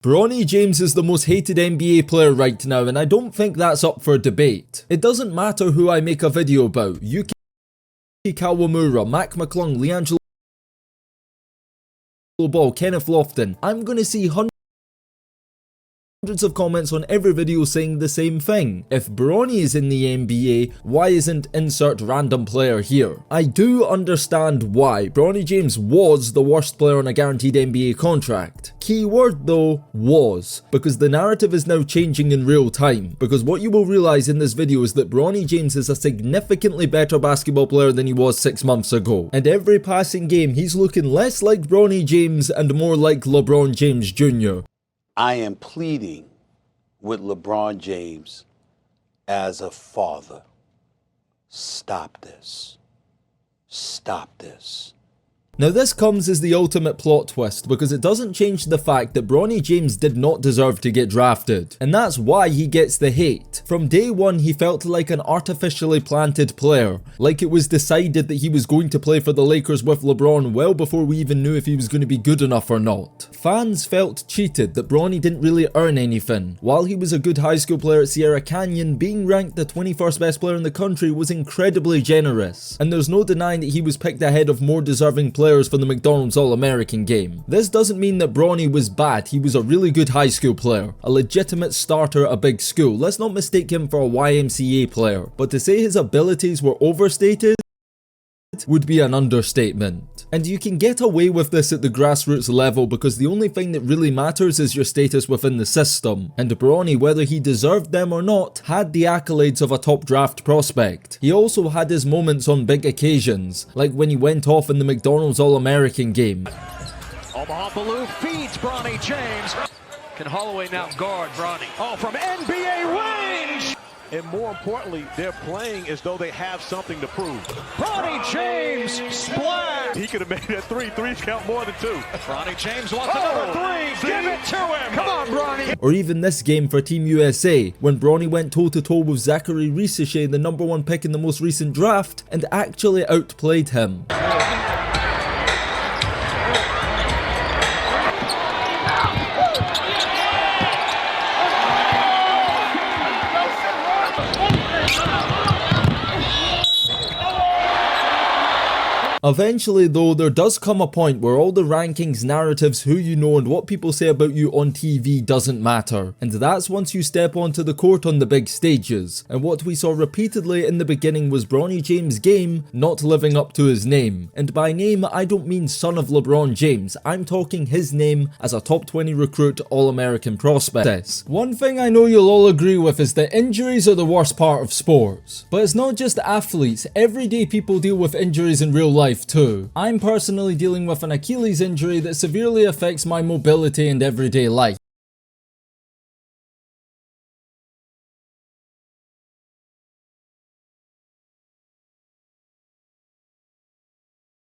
Bronny James is the most hated NBA player right now, and I don't think that's up for debate. It doesn't matter who I make a video about. Yuki Kawamura, Mac McClung, LiAngelo Ball, Kenneth Lofton. I'm gonna see hundreds of comments on every video saying the same thing. If Bronny is in the NBA, why isn't insert random player here? I do understand why. Bronny James was the worst player on a guaranteed NBA contract. Key word though, was, because the narrative is now changing in real time. Because what you will realize in this video is that Bronny James is a significantly better basketball player than he was 6 months ago. And every passing game, he's looking less like Bronny James and more like LeBron James Jr. I am pleading with LeBron James as a father. Stop this. Stop this. Now this comes as the ultimate plot twist because it doesn't change the fact that Bronny James did not deserve to get drafted, and that's why he gets the hate. From day one he felt like an artificially planted player, like it was decided that he was going to play for the Lakers with LeBron well before we even knew if he was going to be good enough or not. Fans felt cheated that Bronny didn't really earn anything. While he was a good high school player at Sierra Canyon, being ranked the 21st best player in the country was incredibly generous, and there's no denying that he was picked ahead of more deserving players for the McDonald's All-American game. This doesn't mean that Bronny was bad. He was a really good high school player, a legitimate starter at a big school. Let's not mistake him for a YMCA player, but to say his abilities were overstated would be an understatement. And you can get away with this at the grassroots level because the only thing that really matters is your status within the system. And Bronny, whether he deserved them or not, had the accolades of a top draft prospect. He also had his moments on big occasions, like when he went off in the McDonald's All-American game. Omaha Ballou feeds Bronny James. Can Holloway now guard Bronny? Oh, from NBA range! And more importantly, they're playing as though they have something to prove. Bronny James, splash! He could have made that three. Threes count more than two. Bronny James wants another three. Give it to him. Come on, Bronny. Or even this game for Team USA, when Bronny went toe-to-toe with Zachary Risacher, the #1 pick in the most recent draft, and actually outplayed him. Eventually though, there does come a point where all the rankings, narratives, who you know and what people say about you on TV doesn't matter. And that's once you step onto the court on the big stages. And what we saw repeatedly in the beginning was Bronny James' game not living up to his name. And by name, I don't mean son of LeBron James. I'm talking his name as a top 20 recruit All-American prospect. One thing I know you'll all agree with is that injuries are the worst part of sports. But it's not just athletes. Everyday people deal with injuries in real life too. I'm personally dealing with an Achilles injury that severely affects my mobility and everyday life.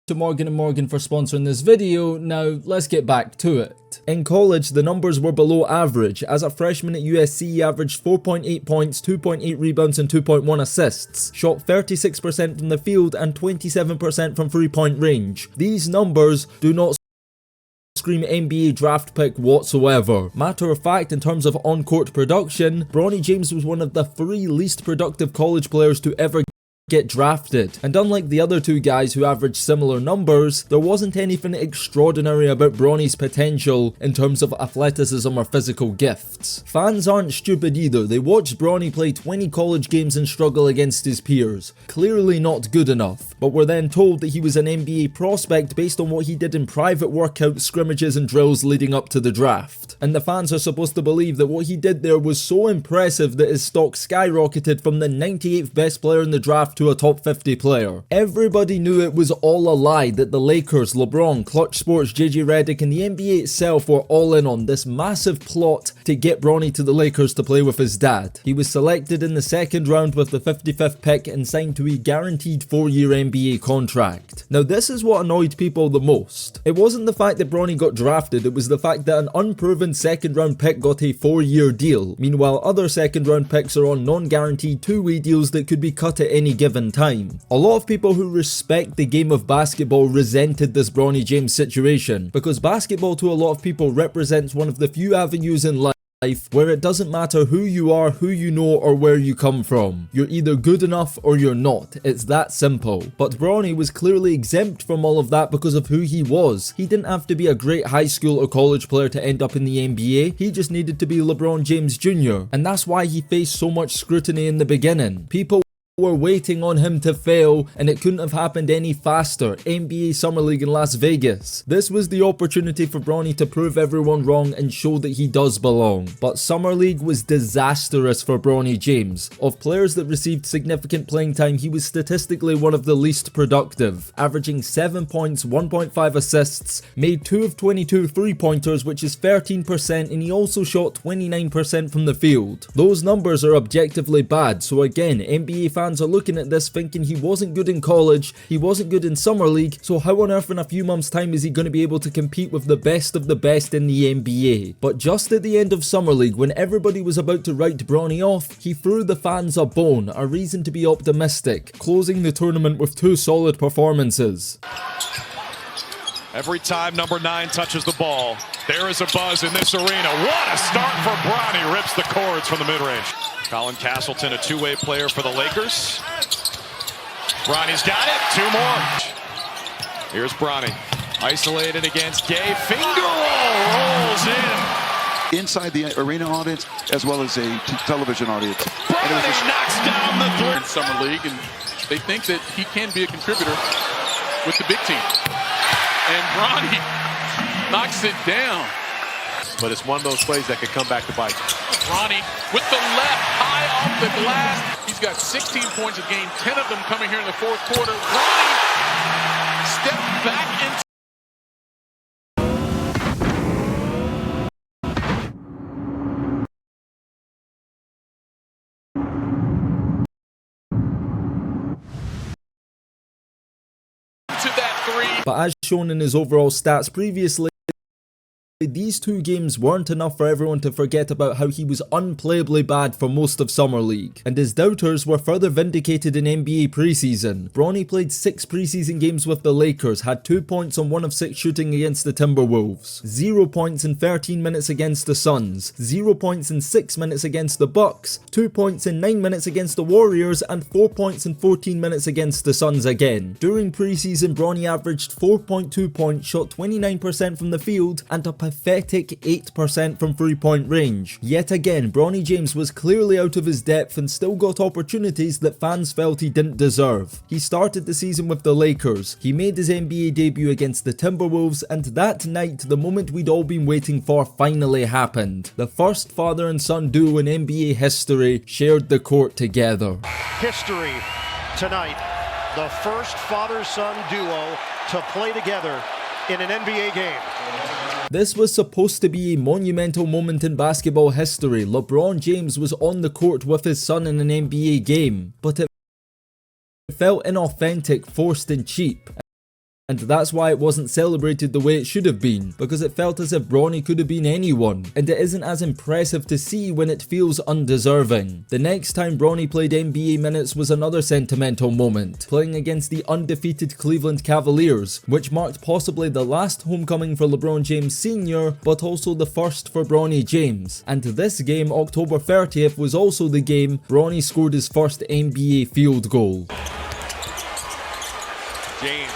To Morgan & Morgan for sponsoring this video. Now let's get back to it. In college, the numbers were below average. As a freshman at USC, he averaged 4.8 points, 2.8 rebounds and 2.1 assists, shot 36% from the field and 27% from three-point range. These numbers do not scream NBA draft pick whatsoever. Matter of fact, in terms of on-court production, Bronny James was one of the 3 least productive college players to ever get drafted, and unlike the other 2 guys who averaged similar numbers, there wasn't anything extraordinary about Bronny's potential in terms of athleticism or physical gifts. Fans aren't stupid either. They watched Bronny play 20 college games and struggle against his peers. Clearly not good enough, but were then told that he was an NBA prospect based on what he did in private workouts, scrimmages and drills leading up to the draft. And the fans are supposed to believe that what he did there was so impressive that his stock skyrocketed from the 98th best player in the draft to a top 50 player. Everybody knew it was all a lie, that the Lakers, LeBron, Clutch Sports, JJ Redick and the NBA itself were all in on this massive plot to get Bronny to the Lakers to play with his dad. He was selected in the 2nd round with the 55th pick and signed to a guaranteed 4-year NBA contract. Now this is what annoyed people the most. It wasn't the fact that Bronny got drafted, it was the fact that an unproven proven second round pick got a 4-year deal. Meanwhile, other second round picks are on non-guaranteed 2-way deals that could be cut at any given time. A lot of people who respect the game of basketball resented this Bronny James situation, because basketball to a lot of people represents one of the few avenues in life where it doesn't matter who you are, who you know, or where you come from. You're either good enough or you're not. It's that simple. But Bronny was clearly exempt from all of that because of who he was. He didn't have to be a great high school or college player to end up in the NBA. He just needed to be LeBron James Jr. And that's why he faced so much scrutiny in the beginning. People were waiting on him to fail, and it couldn't have happened any faster. NBA Summer League in Las Vegas. This was the opportunity for Bronny to prove everyone wrong and show that he does belong. But Summer League was disastrous for Bronny James. Of players that received significant playing time, he was statistically one of the least productive, averaging 7 points, 1.5 assists, made 2 of 22 3-pointers, which is 13%, and he also shot 29% from the field. Those numbers are objectively bad, so again, NBA fans are looking at this thinking he wasn't good in college, he wasn't good in Summer League, so how on earth in a few months time is he going to be able to compete with the best of the best in the NBA? But just at the end of Summer League, when everybody was about to write Bronny off, he threw the fans a bone, a reason to be optimistic, closing the tournament with 2 solid performances. Every time number 9 touches the ball, there is a buzz in this arena. What a start for Bronny. Rips the cords from the mid-range. Colin Castleton, a 2-way player for the Lakers. Bronny's got it. 2 more. Here's Bronny. Isolated against Gay. Finger roll. Rolls in. Inside the arena audience as well as a television audience. Bronny knocks down the three. In Summer League, and they think that he can be a contributor with the big team. And Bronny knocks it down. But it's one of those plays that could come back to bite. Bronny with the left high off the glass. He's got 16 points a game, 10 of them coming here in the 4th quarter. Bronny stepped back into that 3. But as shown in his overall stats previously, these 2 games weren't enough for everyone to forget about how he was unplayably bad for most of Summer League, and his doubters were further vindicated in NBA preseason. Bronny played 6 preseason games with the Lakers, had 2 points on 1 of 6 shooting against the Timberwolves, 0 points in 13 minutes against the Suns, 0 points in 6 minutes against the Bucks, 2 points in 9 minutes against the Warriors, and 4 points in 14 minutes against the Suns again. During preseason, Bronny averaged 4.2 points, shot 29% from the field, and a pathetic 8% from 3-point range. Yet again, Bronny James was clearly out of his depth and still got opportunities that fans felt he didn't deserve. He started the season with the Lakers, he made his NBA debut against the Timberwolves, and that night, the moment we'd all been waiting for finally happened. The first father and son duo in NBA history shared the court together. History tonight, the first father-son duo to play together in an NBA game. This was supposed to be a monumental moment in basketball history. LeBron James was on the court with his son in an NBA game, but it felt inauthentic, forced and cheap. And that's why it wasn't celebrated the way it should have been, because it felt as if Bronny could have been anyone, and it isn't as impressive to see when it feels undeserving. The next time Bronny played NBA minutes was another sentimental moment, playing against the undefeated Cleveland Cavaliers, which marked possibly the last homecoming for LeBron James Sr., but also the first for Bronny James. And this game, October 30th, was also the game Bronny scored his first NBA field goal. James,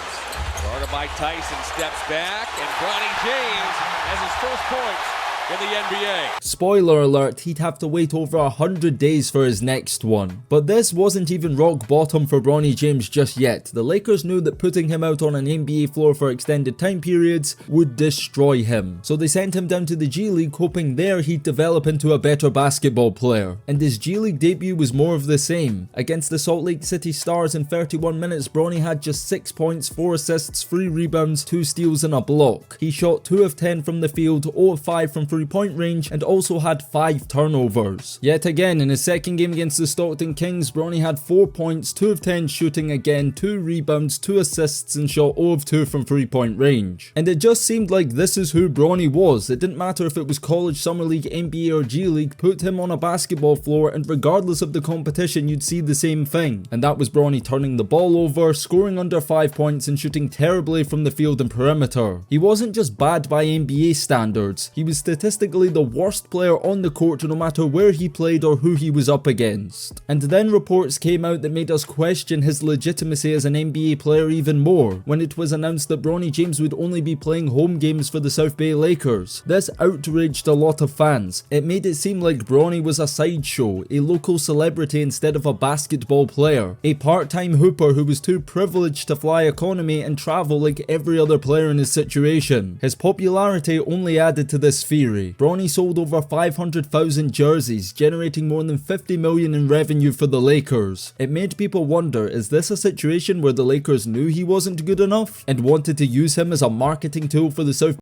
guarded by Tyson, steps back, and Bronny James has his first points in the NBA. Spoiler alert, he'd have to wait over 100 days for his next one. But this wasn't even rock bottom for Bronny James just yet. The Lakers knew that putting him out on an NBA floor for extended time periods would destroy him. So they sent him down to the G League, hoping there he'd develop into a better basketball player. And his G League debut was more of the same. Against the Salt Lake City Stars in 31 minutes, Bronny had just 6 points, 4 assists, 3 rebounds, 2 steals and a block. He shot 2 of 10 from the field, 0 of 5 from 3-point range and also had 5 turnovers. Yet again, in his second game against the Stockton Kings, Bronny had 4 points, 2 of 10 shooting again, 2 rebounds, 2 assists and shot 0 of 2 from 3-point range. And it just seemed like this is who Bronny was. It didn't matter if it was college, summer league, NBA or G League, put him on a basketball floor and regardless of the competition you'd see the same thing. And that was Bronny turning the ball over, scoring under 5 points and shooting terribly from the field and perimeter. He wasn't just bad by NBA standards, he was statistically the worst player on the court no matter where he played or who he was up against. And then reports came out that made us question his legitimacy as an NBA player even more, when it was announced that Bronny James would only be playing home games for the South Bay Lakers. This outraged a lot of fans. It made it seem like Bronny was a sideshow, a local celebrity instead of a basketball player, a part-time hooper who was too privileged to fly economy and travel like every other player in his situation. His popularity only added to this theory. Bronny sold over 500,000 jerseys, generating more than $50 million in revenue for the Lakers. It made people wonder, is this a situation where the Lakers knew he wasn't good enough and wanted to use him as a marketing tool for the South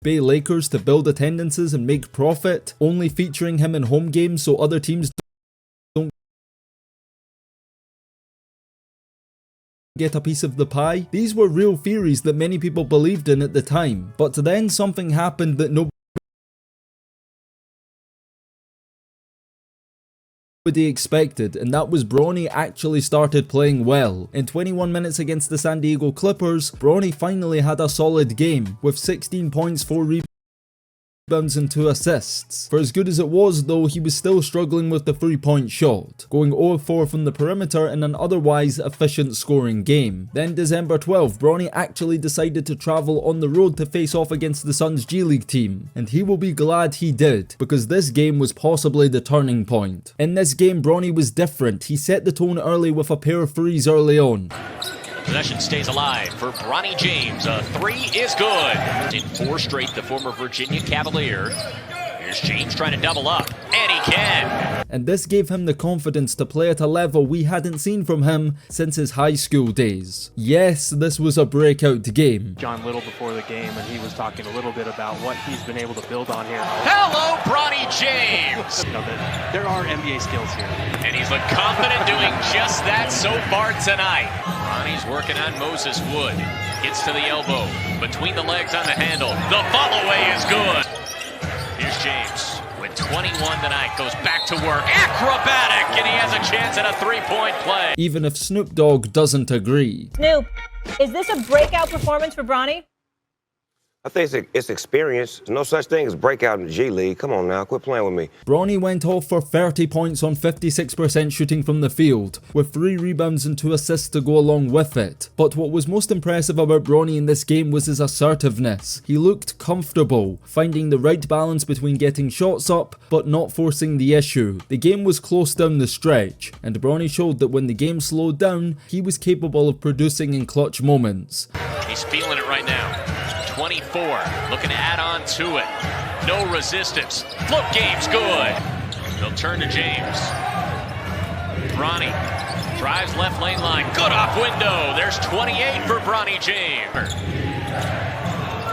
Bay Lakers to build attendances and make profit, only featuring him in home games so other teams don't get a piece of the pie? These were real theories that many people believed in at the time, but then something happened that nobody expected, and that was Bronny actually started playing well. In 21 minutes against the San Diego Clippers, Bronny finally had a solid game, with 16 points, 4 rebounds and 2 assists. For as good as it was though, he was still struggling with the 3-point shot, going 0 of 4 from the perimeter in an otherwise efficient scoring game. Then December 12, Bronny actually decided to travel on the road to face off against the Suns G League team, and he will be glad he did, because this game was possibly the turning point. In this game, Bronny was different. He set the tone early with a pair of threes early on. Possession stays alive for Bronny James. A 3 is good. In 4 straight, the former Virginia Cavalier. Here's James trying to double up, and he can. And this gave him the confidence to play at a level we hadn't seen from him since his high school days. Yes, this was a breakout game. John Little before the game, and he was talking a little bit about what he's been able to build on here. Hello, Bronny James. You know, there are NBA skills here. And he's looked confident doing just that so far tonight. Bronny's working on Moses Wood. Gets to the elbow. Between the legs on the handle. The follow away is good. Here's James with 21 tonight. Goes back to work. Acrobatic. And he has a chance at a 3-point play. Even if Snoop Dogg doesn't agree. Snoop, is this a breakout performance for Bronny? I think it's experience. There's no such thing as breakout in the G League. Come on now, quit playing with me. Bronny went off for 30 points on 56% shooting from the field, with 3 rebounds and 2 assists to go along with it. But what was most impressive about Bronny in this game was his assertiveness. He looked comfortable, finding the right balance between getting shots up, but not forcing the issue. The game was close down the stretch, and Bronny showed that when the game slowed down, he was capable of producing in clutch moments. He's feeling it right now. 24, looking to add on to it. No resistance. Float game's good. They'll turn to James. Bronny drives left lane line. Good off window. There's 28 for Bronny James.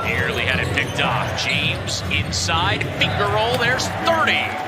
Nearly had it picked off. James inside. Finger roll. There's 30.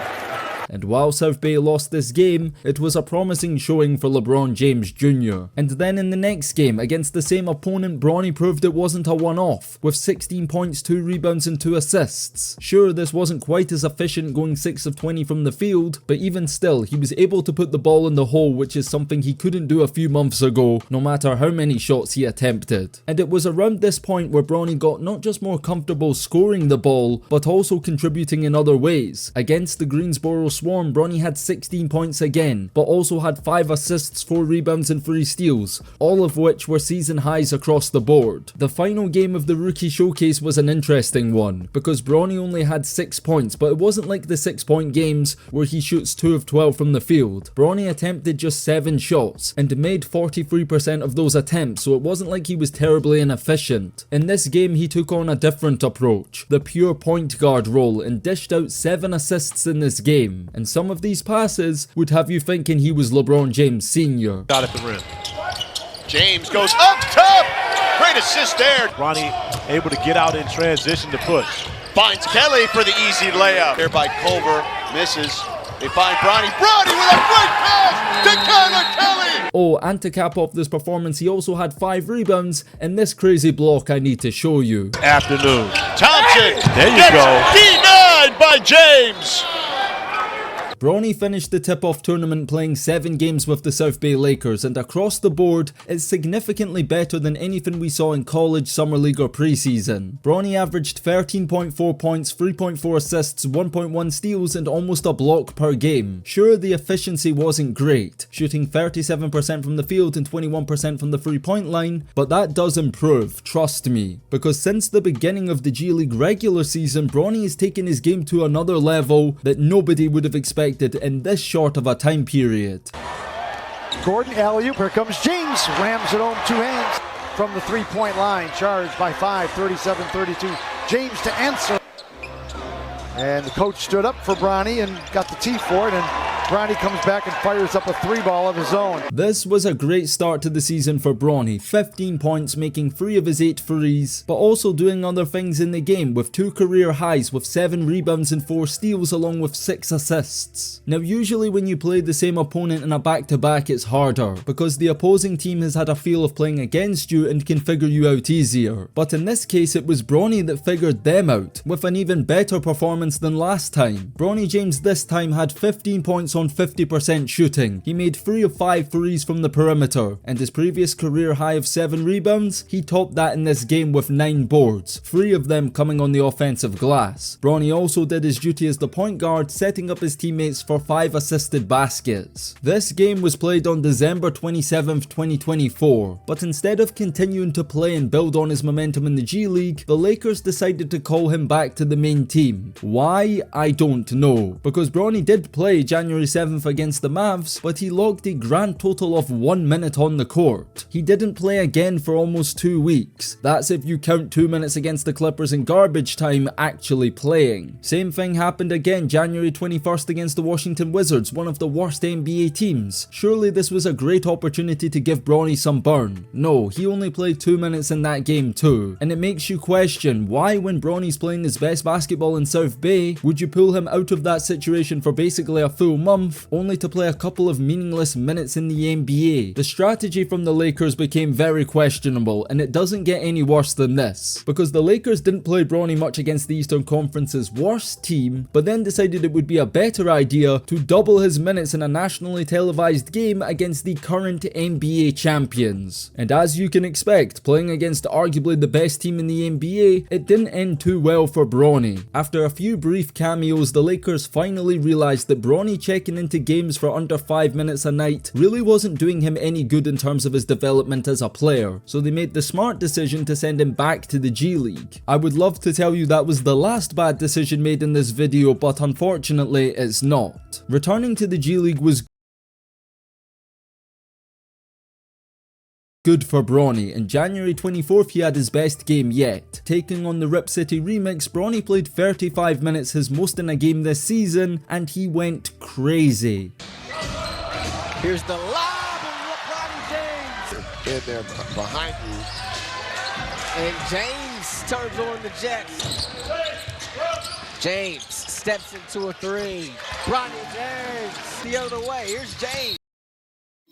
And while South Bay lost this game, it was a promising showing for LeBron James Jr. And then in the next game, against the same opponent, Bronny proved it wasn't a one-off, with 16 points, 2 rebounds and 2 assists. Sure, this wasn't quite as efficient, going 6 of 20 from the field, but even still, he was able to put the ball in the hole, which is something he couldn't do a few months ago, no matter how many shots he attempted. And it was around this point where Bronny got not just more comfortable scoring the ball, but also contributing in other ways. Against the Greensboro Swarm, Bronny had 16 points again, but also had 5 assists, 4 rebounds and 3 steals, all of which were season highs across the board. The final game of the Rookie Showcase was an interesting one, because Bronny only had 6 points, but it wasn't like the 6-point games where he shoots 2 of 12 from the field. Bronny attempted just 7 shots, and made 43% of those attempts, so it wasn't like he was terribly inefficient. In this game, he took on a different approach, the pure point guard role, and dished out 7 assists in this game. And some of these passes would have you thinking he was LeBron James Sr. Got at the rim. James goes up top. Great assist there. Bronny able to get out in transition to push. Finds Kelly for the easy layup. Here by Culver, misses. They find Bronny. Bronny with a great pass to Tyler Kelly. Oh, and to cap off this performance, he also had 5 rebounds in this crazy block I need to show you. Afternoon. Thompson. There you go. Denied by James. Bronny finished the tip-off tournament playing 7 games with the South Bay Lakers, and across the board, it's significantly better than anything we saw in college, summer league or preseason. Bronny averaged 13.4 points, 3.4 assists, 1.1 steals and almost a block per game. Sure, the efficiency wasn't great, shooting 37% from the field and 21% from the 3-point line, but that does improve, trust me, because since the beginning of the G League regular season, Bronny has taken his game to another level that nobody would have expected in this short of a time period. Gordon alley-oop, here comes James, rams it home 2 hands from the 3-point line, charged by 5, 37-32. James to answer. And the coach stood up for Bronny and got the tee for it, and Bronny comes back and fires up a 3-ball of his own. This was a great start to the season for Bronny, 15 points, making 3 of his 8 threes, but also doing other things in the game with 2 career highs with 7 rebounds and 4 steals along with 6 assists. Now usually when you play the same opponent in a back-to-back it's harder, because the opposing team has had a feel of playing against you and can figure you out easier. But in this case it was Bronny that figured them out, with an even better performance than last time. Bronny James this time had 15 points on 50% shooting. He made 3 of 5 threes from the perimeter, and his previous career high of 7 rebounds, he topped that in this game with 9 boards, 3 of them coming on the offensive glass. Bronny also did his duty as the point guard, setting up his teammates for 5 assisted baskets. This game was played on December 27th, 2024, but instead of continuing to play and build on his momentum in the G League, the Lakers decided to call him back to the main team. Why? I don't know, because Bronny did play January 7th against the Mavs, but he logged a grand total of 1 minute on the court. He didn't play again for almost 2 weeks. That's if you count 2 minutes against the Clippers in garbage time actually playing. Same thing happened again January 21st against the Washington Wizards, one of the worst NBA teams. Surely this was a great opportunity to give Bronny some burn. No, he only played 2 minutes in that game too. And it makes you question why, when Bronny's playing his best basketball in South Bay, would you pull him out of that situation for basically a full month, only to play a couple of meaningless minutes in the NBA? The strategy from the Lakers became very questionable, and it doesn't get any worse than this, because the Lakers didn't play Bronny much against the Eastern Conference's worst team, but then decided it would be a better idea to double his minutes in a nationally televised game against the current NBA champions. And as you can expect, playing against arguably the best team in the NBA, it didn't end too well for Bronny. After a few brief cameos, the Lakers finally realized that Bronny checking into games for under 5 minutes a night really wasn't doing him any good in terms of his development as a player, so they made the smart decision to send him back to the G League. I would love to tell you that was the last bad decision made in this video, but unfortunately it's not. Returning to the G League was good for Bronny. In January 24th he had his best game yet. Taking on the Rip City Remix, Bronny played 35 minutes, his most in a game this season, and he went crazy. Here's the lob of Bronny James. In there behind you. And James turns on the Jets. James steps into a 3. Bronny James the other way. Here's James.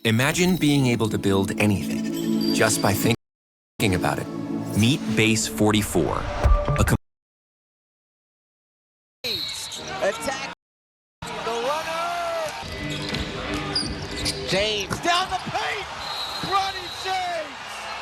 Imagine being able to build anything just by thinking about it. Meet Base 44. Attack the runner. James down the paint. Bronny James.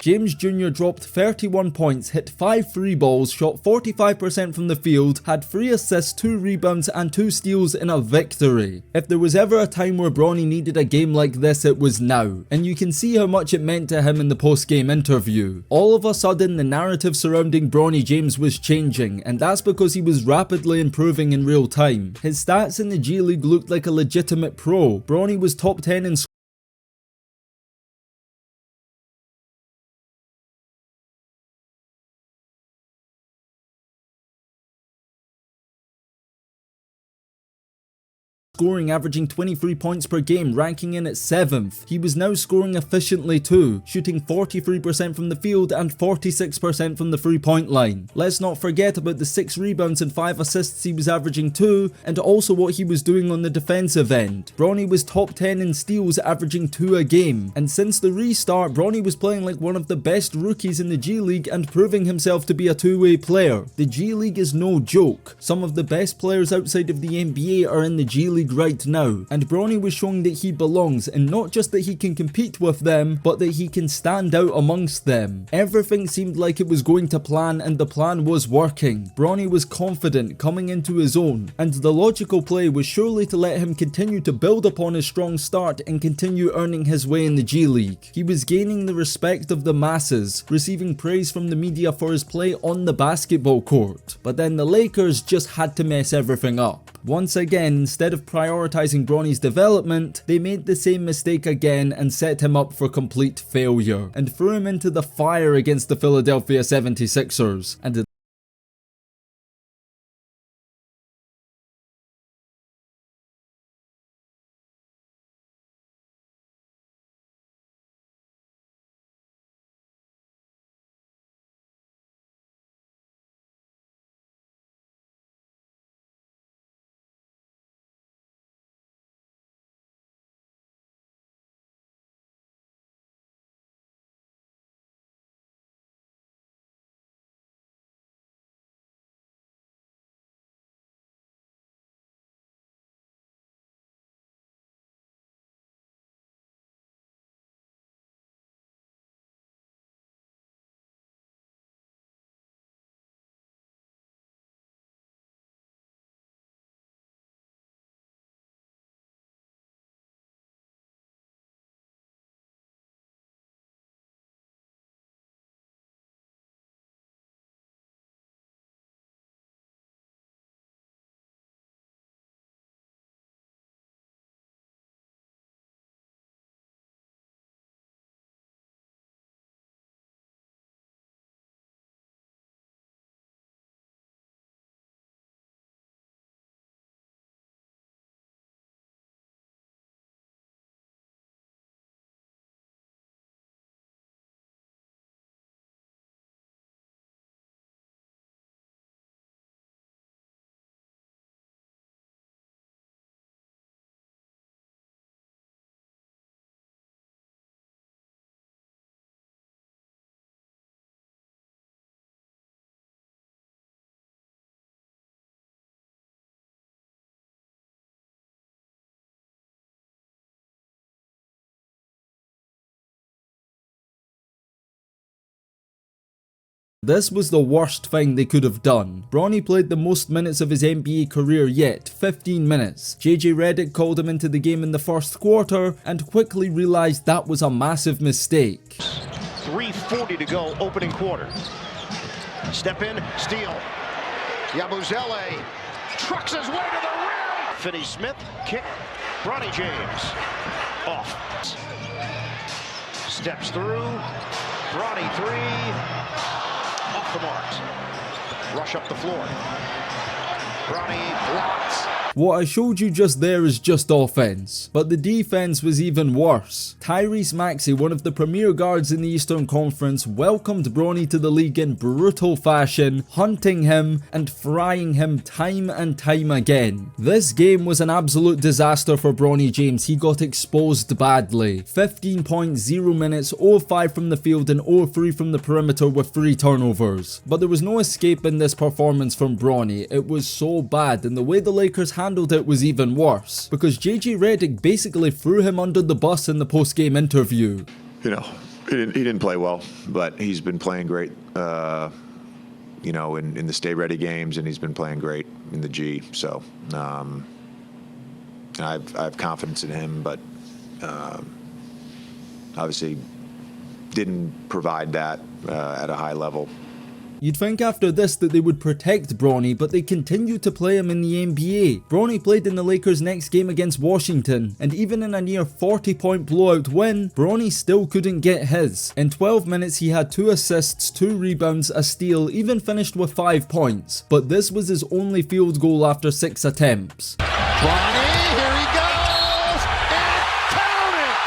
James Jr. dropped 31 points, hit 5 free balls, shot 45% from the field, had 3 assists, 2 rebounds and 2 steals in a victory. If there was ever a time where Bronny needed a game like this, it was now. And you can see how much it meant to him in the post-game interview. All of a sudden, the narrative surrounding Bronny James was changing, and that's because he was rapidly improving in real time. His stats in the G League looked like a legitimate pro. Bronny was top 10 in scoring, averaging 23 points per game, ranking in at 7th. He was now scoring efficiently too, shooting 43% from the field and 46% from the 3-point line. Let's not forget about the 6 rebounds and 5 assists he was averaging too, and also what he was doing on the defensive end. Bronny was top 10 in steals, averaging 2 a game, and since the restart, Bronny was playing like one of the best rookies in the G League and proving himself to be a two-way player. The G League is no joke. Some of the best players outside of the NBA are in the G League right now, and Bronny was showing that he belongs, and not just that he can compete with them, but that he can stand out amongst them. Everything seemed like it was going to plan, and the plan was working. Bronny was confident, coming into his own, and the logical play was surely to let him continue to build upon his strong start and continue earning his way in the G League. He was gaining the respect of the masses, receiving praise from the media for his play on the basketball court. But then the Lakers just had to mess everything up. Once again, instead of prioritizing Bronny's development, they made the same mistake again and set him up for complete failure, and threw him into the fire against the Philadelphia 76ers. And this was the worst thing they could have done. Bronny played the most minutes of his NBA career yet, 15 minutes. JJ Redick called him into the game in the first quarter and quickly realized that was a massive mistake. 3:40 to go, opening quarter. Step in, steal. Yabusele trucks his way to the rim. Finney-Smith, kick. Bronny James, off. Steps through. Bronny three. Off the mark. Rush up the floor. Bronny blocks. What I showed you just there is just offense, but the defense was even worse. Tyrese Maxey, one of the premier guards in the Eastern Conference, welcomed Bronny to the league in brutal fashion, hunting him and frying him time and time again. This game was an absolute disaster for Bronny James. He got exposed badly. 15.0 minutes, 0-5 from the field and 0-3 from the perimeter with 3 turnovers. But there was no escape in this performance from Bronny. It was so bad, and the way the Lakers handled it was even worse, because JJ Redick basically threw him under the bus in the post-game interview. You know, he didn't play well, but he's been playing great, you know, in the Stay Ready games, and he's been playing great in the G. So I have confidence in him, but obviously didn't provide that at a high level. You'd think after this that they would protect Bronny, but they continued to play him in the NBA. Bronny played in the Lakers' next game against Washington, and even in a near 40-point blowout win, Bronny still couldn't get his. In 12 minutes he had 2 assists, 2 rebounds, a steal, even finished with 5 points. But this was his only field goal after 6 attempts. Bronny, here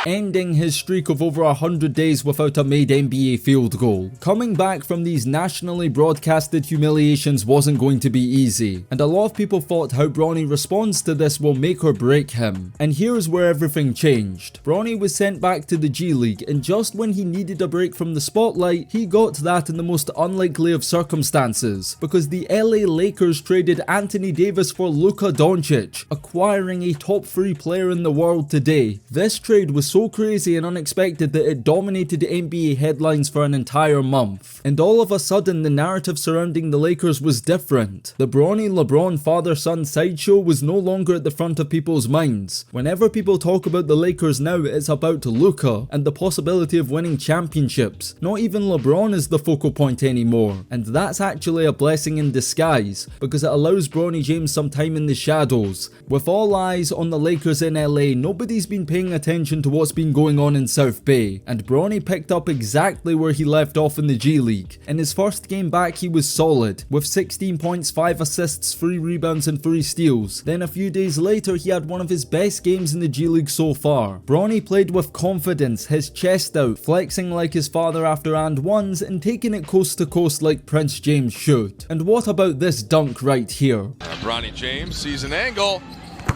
ending his streak of over 100 days without a made NBA field goal. Coming back from these nationally broadcasted humiliations wasn't going to be easy, and a lot of people thought how Bronny responds to this will make or break him. And here's where everything changed. Bronny was sent back to the G League, and just when he needed a break from the spotlight, he got that in the most unlikely of circumstances, because the LA Lakers traded Anthony Davis for Luka Doncic, acquiring a top 3 player in the world today. This trade was so crazy and unexpected that it dominated NBA headlines for an entire month. And all of a sudden, the narrative surrounding the Lakers was different. The Bronny LeBron father-son sideshow was no longer at the front of people's minds. Whenever people talk about the Lakers now, it's about Luka and the possibility of winning championships. Not even LeBron is the focal point anymore. And that's actually a blessing in disguise, because it allows Bronny James some time in the shadows. With all eyes on the Lakers in LA, nobody's been paying attention to what's been going on in South Bay, and Bronny picked up exactly where he left off in the G League. In his first game back, he was solid, with 16 points, 5 assists, 3 rebounds and 3 steals. Then a few days later, he had one of his best games in the G League so far. Bronny played with confidence, his chest out, flexing like his father after and ones, and taking it coast to coast like Prince James should. And what about this dunk right here? Bronny James sees an angle,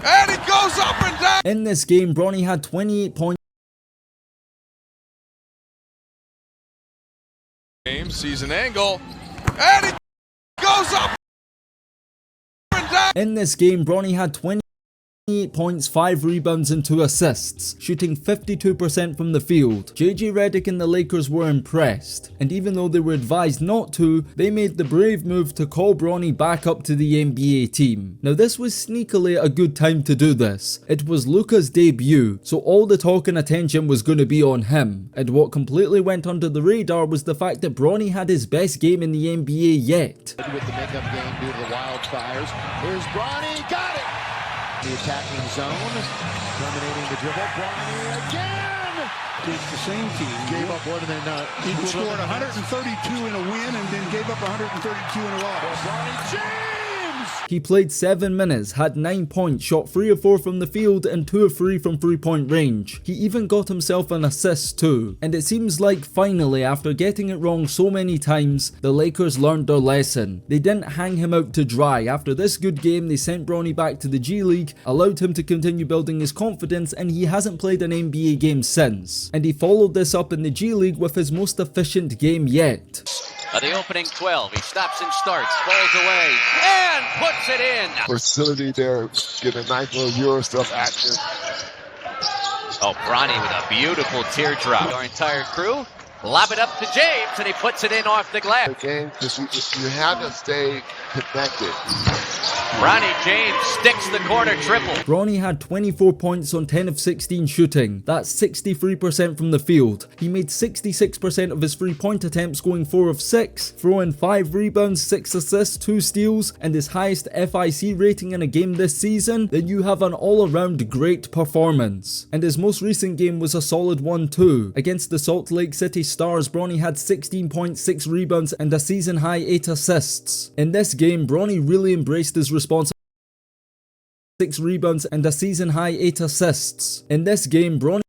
and he goes up and down! In this game, Bronny had 28 points. James sees an angle, and he goes up and down! In this game, Bronny had 28 points, 5 rebounds and 2 assists, shooting 52% from the field. JJ Redick and the Lakers were impressed, and even though they were advised not to, they made the brave move to call Bronny back up to the NBA team. Now this was sneakily a good time to do this. It was Luka's debut, so all the talk and attention was going to be on him, and what completely went under the radar was the fact that Bronny had his best game in the NBA yet. With the makeup game due to the wildfires, here's Bronny, got it! The attacking zone, dominating the dribble. Bronny again! It's the same team. Gave up more than he scored 132 in a win and then gave up 132 in a loss. Bronny James! He played 7 minutes, had 9 points, shot 3 of 4 from the field and 2 of 3 from 3-point range. He even got himself an assist too. And it seems like finally, after getting it wrong so many times, the Lakers learned their lesson. They didn't hang him out to dry. After this good game, they sent Bronny back to the G League, allowed him to continue building his confidence, and he hasn't played an NBA game since. And he followed this up in the G League with his most efficient game yet. The opening 12, he stops and starts, falls away, and puts it in. Facility there, getting a nice little Euro stuff action. Oh, Bronny with a beautiful teardrop. Our entire crew lob it up to James, and he puts it in off the glass. Again, because you have to stay connected. Bronny James sticks the corner triple. Bronny had 24 points on 10 of 16 shooting. That's 63% from the field. He made 66% of his 3-point attempts, going 4 of 6, throwing 5 rebounds, 6 assists, 2 steals, and his highest FIC rating in a game this season. Then you have an all-around great performance. And his most recent game was a solid one too. Against the Salt Lake City Stars, Bronny had 16 points, 6 rebounds, and a season-high 8 assists. In this game, Bronny really embraced his responsibility. 6 rebounds and a season-high 8 assists. In this game, Bronny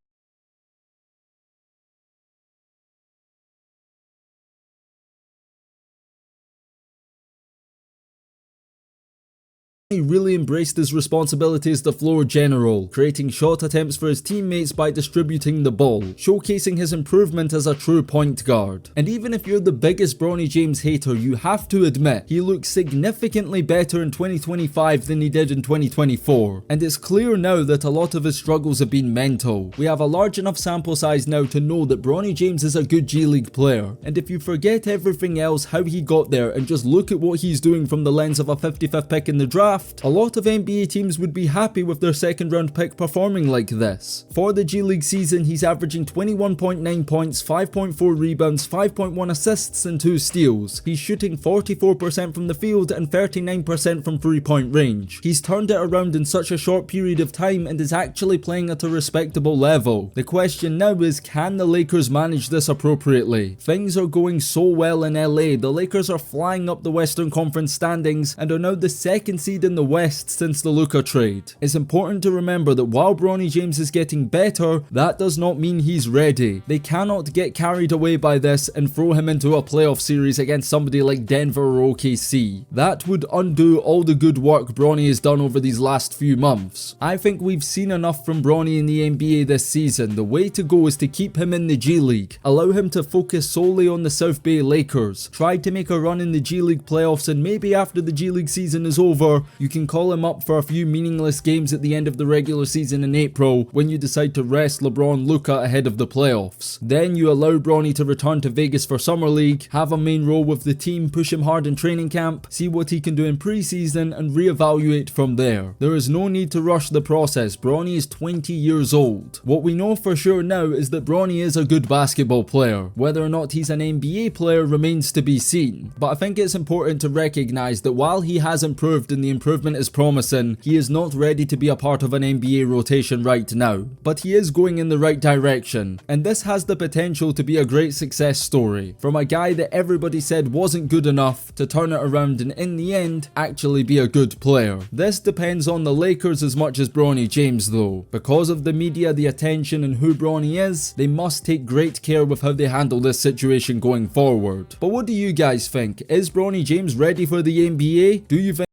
really embraced his responsibility as the floor general, creating shot attempts for his teammates by distributing the ball, showcasing his improvement as a true point guard. And even if you're the biggest Bronny James hater, you have to admit he looks significantly better in 2025 than he did in 2024. And it's clear now that a lot of his struggles have been mental. We have a large enough sample size now to know that Bronny James is a good G League player. And if you forget everything else, how he got there, and just look at what he's doing from the lens of a 55th pick in the draft, a lot of NBA teams would be happy with their second round pick performing like this. For the G League season, he's averaging 21.9 points, 5.4 rebounds, 5.1 assists and 2 steals. He's shooting 44% from the field and 39% from 3-point range. He's turned it around in such a short period of time and is actually playing at a respectable level. The question now is, can the Lakers manage this appropriately? Things are going so well in LA. The Lakers are flying up the Western Conference standings and are now the 2nd seed in the the West since the Luka trade. It's important to remember that while Bronny James is getting better, that does not mean he's ready. They cannot get carried away by this and throw him into a playoff series against somebody like Denver or OKC. That would undo all the good work Bronny has done over these last few months. I think we've seen enough from Bronny in the NBA this season. The way to go is to keep him in the G League, allow him to focus solely on the South Bay Lakers, try to make a run in the G League playoffs, and maybe after the G League season is over, you can call him up for a few meaningless games at the end of the regular season in April when you decide to rest LeBron Luka ahead of the playoffs. Then you allow Bronny to return to Vegas for Summer League, have a main role with the team, push him hard in training camp, see what he can do in preseason, and reevaluate from there. There is no need to rush the process. Bronny is 20 years old. What we know for sure now is that Bronny is a good basketball player. Whether or not he's an NBA player remains to be seen. But I think it's important to recognize that while he has improved and the improvement is promising, he is not ready to be a part of an NBA rotation right now. But he is going in the right direction, and this has the potential to be a great success story. From a guy that everybody said wasn't good enough to turn it around and in the end actually be a good player. This depends on the Lakers as much as Bronny James though. Because of the media, the attention, and who Bronny is, they must take great care with how they handle this situation going forward. But what do you guys think? Is Bronny James ready for the NBA? Do you think